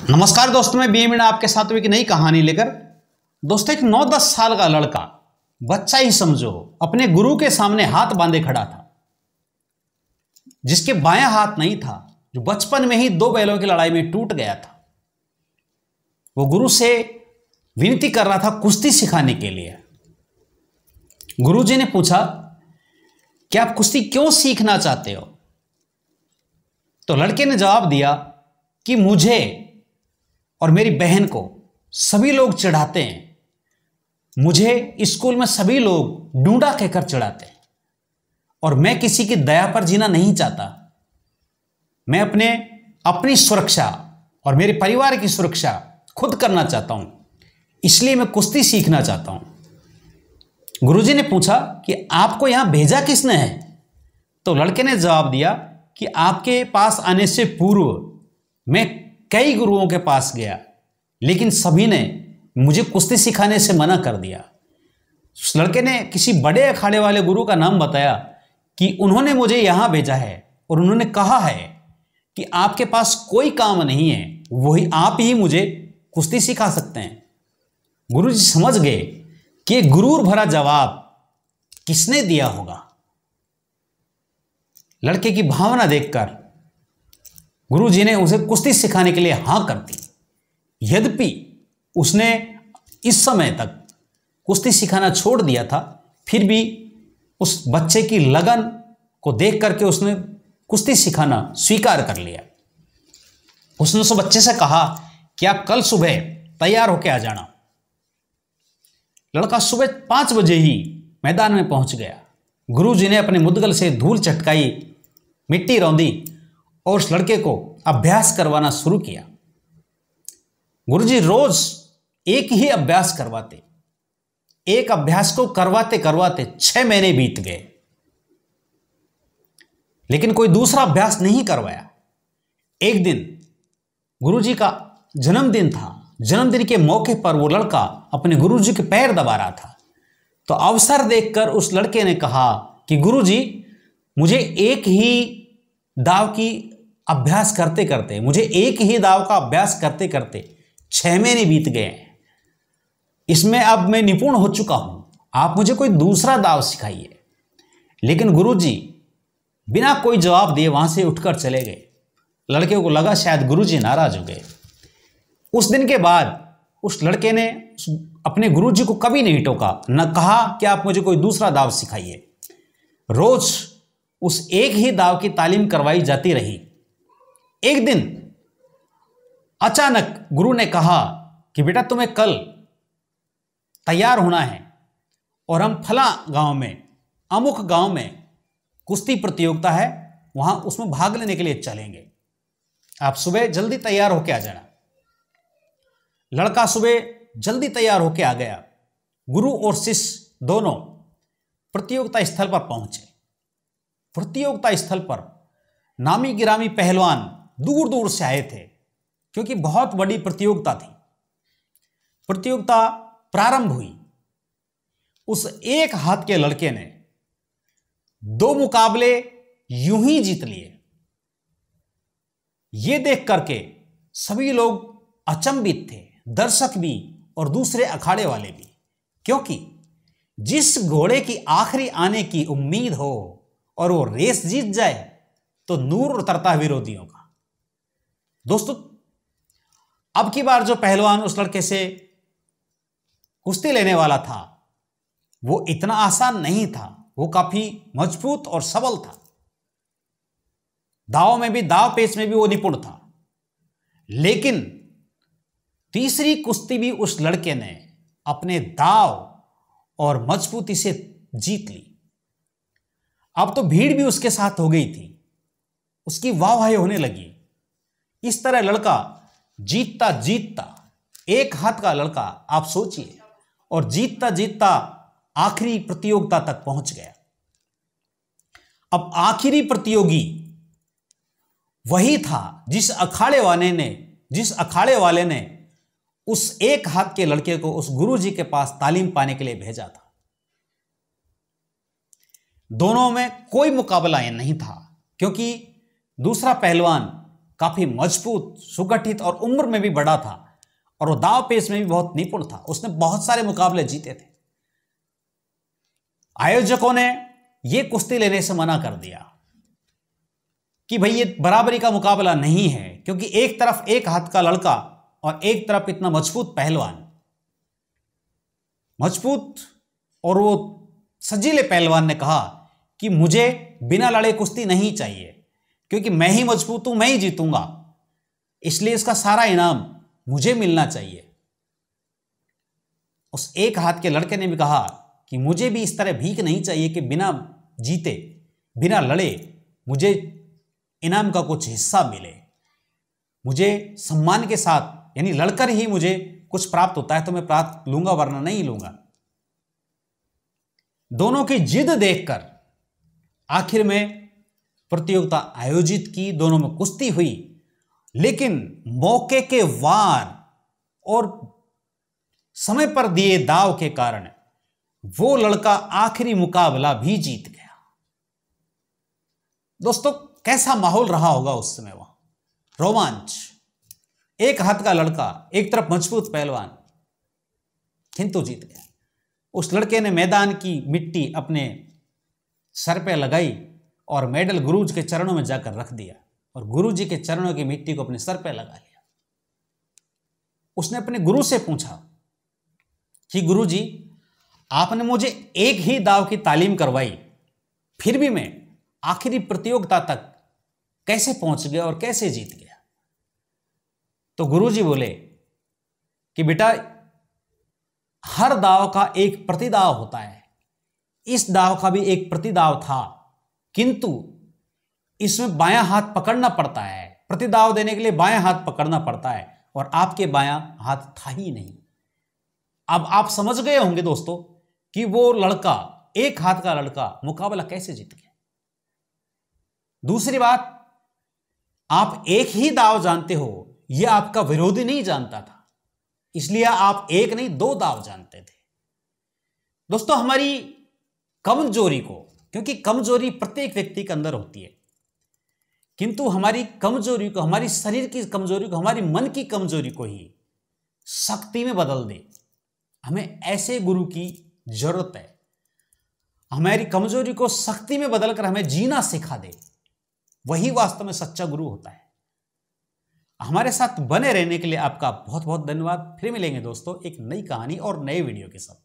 नमस्कार दोस्तों, मैं बीएम आपके साथ एक नई कहानी लेकर। दोस्तों, एक 9-10 साल का लड़का, बच्चा ही समझो, अपने गुरु के सामने हाथ बांधे खड़ा था। जिसके बायां हाथ नहीं था, जो बचपन में ही 2 बैलों की लड़ाई में टूट गया था। वो गुरु से विनती कर रहा था कुश्ती सिखाने के लिए। गुरुजी ने पूछा कि आप कुश्ती क्यों सीखना चाहते हो? तो लड़के ने जवाब दिया कि मुझे और मेरी बहन को सभी लोग चिढ़ाते हैं। मुझे स्कूल में सभी लोग डूंडा कहकर चिढ़ाते हैं और मैं किसी की दया पर जीना नहीं चाहता। मैं अपनी सुरक्षा और मेरे परिवार की सुरक्षा खुद करना चाहता हूं, इसलिए मैं कुश्ती सीखना चाहता हूं। गुरुजी ने पूछा कि आपको यहां भेजा किसने है? तो लड़के ने जवाब दिया कि आपके पास आने से पूर्व मैं कई गुरुओं के पास गया, लेकिन सभी ने मुझे कुश्ती सिखाने से मना कर दिया। उस लड़के ने किसी बड़े अखाड़े वाले गुरु का नाम बताया कि उन्होंने मुझे यहां भेजा है और उन्होंने कहा है कि आपके पास कोई काम नहीं है, वही आप ही मुझे कुश्ती सिखा सकते हैं। गुरुजी समझ गए कि गुरूर भरा जवाब किसने दिया होगा। लड़के की भावना देखकर गुरुजी ने उसे कुश्ती सिखाने के लिए हां कर दी। यद्यपि उसने इस समय तक कुश्ती सिखाना छोड़ दिया था, फिर भी उस बच्चे की लगन को देख करके उसने कुश्ती सिखाना स्वीकार कर लिया। उसने उस बच्चे से कहा कि आप कल सुबह तैयार होकर आ जाना। लड़का सुबह 5 बजे ही मैदान में पहुंच गया। गुरुजी ने अपने मुद्गल से धूल चटकाई, मिट्टी रौंदी और उस लड़के को अभ्यास करवाना शुरू किया। गुरुजी रोज एक ही अभ्यास करवाते। एक अभ्यास को करवाते करवाते 6 महीने बीत गए, लेकिन कोई दूसरा अभ्यास नहीं करवाया। एक दिन गुरुजी का जन्मदिन था। जन्मदिन के मौके पर वो लड़का अपने गुरुजी के पैर दबा रहा था। तो अवसर देखकर उस लड़के ने कहा कि गुरुजी, मुझे एक ही दाव की अभ्यास करते करते मुझे एक ही दाव का अभ्यास करते करते 6 महीने बीत गए हैं। इसमें अब मैं निपुण हो चुका हूं, आप मुझे कोई दूसरा दाव सिखाइए। लेकिन गुरुजी बिना कोई जवाब दिए वहां से उठकर चले गए। लड़के को लगा शायद गुरुजी नाराज हो गए। उस दिन के बाद उस लड़के ने अपने गुरुजी को कभी नहीं टोका, न कहा कि आप मुझे कोई दूसरा दाव सिखाइए। रोज उस एक ही दाव की तालीम करवाई जाती रही। एक दिन अचानक गुरु ने कहा कि बेटा, तुम्हें कल तैयार होना है और हम फला गांव में, अमुक गांव में कुश्ती प्रतियोगिता है, वहां उसमें भाग लेने के लिए चलेंगे। आप सुबह जल्दी तैयार होकर आ जाना। लड़का सुबह जल्दी तैयार होकर आ गया। गुरु और शिष्य दोनों प्रतियोगिता स्थल पर पहुंचे। प्रतियोगिता स्थल पर नामी गिरामी पहलवान दूर दूर से आए थे, क्योंकि बहुत बड़ी प्रतियोगिता थी। प्रतियोगिता प्रारंभ हुई। उस एक हाथ के लड़के ने 2 मुकाबले यूं ही जीत लिए। यह देख करके सभी लोग अचंभित थे, दर्शक भी और दूसरे अखाड़े वाले भी, क्योंकि जिस घोड़े की आखिरी आने की उम्मीद हो और वो रेस जीत जाए तो नूर उतरता है विरोधियों का। दोस्तों, अब की बार जो पहलवान उस लड़के से कुश्ती लेने वाला था, वो इतना आसान नहीं था। वो काफी मजबूत और सबल था। दाव में भी, दाव पेच में भी वो निपुण था। लेकिन तीसरी कुश्ती भी उस लड़के ने अपने दाव और मजबूती से जीत ली। अब तो भीड़ भी उसके साथ हो गई थी, उसकी वाहवाही होने लगी। इस तरह लड़का जीतता जीतता, एक हाथ का लड़का, आप सोचिए, और जीतता जीतता आखिरी प्रतियोगिता तक पहुंच गया। अब आखिरी प्रतियोगी वही था जिस अखाड़े वाले ने उस एक हाथ के लड़के को उस गुरुजी के पास तालीम पाने के लिए भेजा था। दोनों में कोई मुकाबला नहीं था, क्योंकि दूसरा पहलवान काफी मजबूत, सुगठित और उम्र में भी बड़ा था और वो दाव पेश में भी बहुत निपुण था। उसने बहुत सारे मुकाबले जीते थे। आयोजकों ने यह कुश्ती लेने से मना कर दिया कि भाई ये बराबरी का मुकाबला नहीं है, क्योंकि एक तरफ एक हाथ का लड़का और एक तरफ इतना मजबूत पहलवान, मजबूत और वो सजीले पहलवान ने कहा कि मुझे बिना लड़े कुश्ती नहीं चाहिए, क्योंकि मैं ही मजबूत हूं, मैं ही जीतूंगा, इसलिए इसका सारा इनाम मुझे मिलना चाहिए। उस एक हाथ के लड़के ने भी कहा कि मुझे भी इस तरह भीख नहीं चाहिए कि बिना जीते, बिना लड़े मुझे इनाम का कुछ हिस्सा मिले। मुझे सम्मान के साथ, यानी लड़कर ही मुझे कुछ प्राप्त होता है तो मैं प्राप्त लूंगा, वरना नहीं लूंगा। दोनों की जिद देखकर आखिर में प्रतियोगिता आयोजित की, दोनों में कुश्ती हुई, लेकिन मौके के वार और समय पर दिए दाव के कारण वो लड़का आखिरी मुकाबला भी जीत गया। दोस्तों, कैसा माहौल रहा होगा उस समय वहां, रोमांच। एक हाथ का लड़का, एक तरफ मजबूत पहलवान, किंतु जीत गया। उस लड़के ने मैदान की मिट्टी अपने सर पे लगाई और मेडल गुरुजी के चरणों में जाकर रख दिया और गुरुजी के चरणों की मिट्टी को अपने सर पे लगा लिया। उसने अपने गुरु से पूछा कि गुरुजी, आपने मुझे एक ही दाव की तालीम करवाई, फिर भी मैं आखिरी प्रतियोगिता तक कैसे पहुंच गया और कैसे जीत गया? तो गुरुजी बोले कि बेटा, हर दाव का एक प्रतिदाव होता है। इस दाव का भी एक प्रतिदाव था, किंतु इसमें बायां हाथ पकड़ना पड़ता है। प्रतिदाव देने के लिए बायां हाथ पकड़ना पड़ता है और आपके बायां हाथ था ही नहीं। अब आप समझ गए होंगे दोस्तों कि वो लड़का, एक हाथ का लड़का, मुकाबला कैसे जीत गया। दूसरी बात, आप एक ही दाव जानते हो, यह आपका विरोधी नहीं जानता था, इसलिए आप एक नहीं दो दाव जानते थे। दोस्तों, हमारी कमजोरी को, क्योंकि कमजोरी प्रत्येक व्यक्ति के अंदर होती है, किंतु हमारी कमजोरी को, हमारी शरीर की कमजोरी को, हमारी मन की कमजोरी को ही शक्ति में बदल दे, हमें ऐसे गुरु की जरूरत है। हमारी कमजोरी को शक्ति में बदलकर हमें जीना सिखा दे, वही वास्तव में सच्चा गुरु होता है। हमारे साथ बने रहने के लिए आपका बहुत बहुत धन्यवाद। फिर मिलेंगे दोस्तों एक नई कहानी और नए वीडियो के साथ।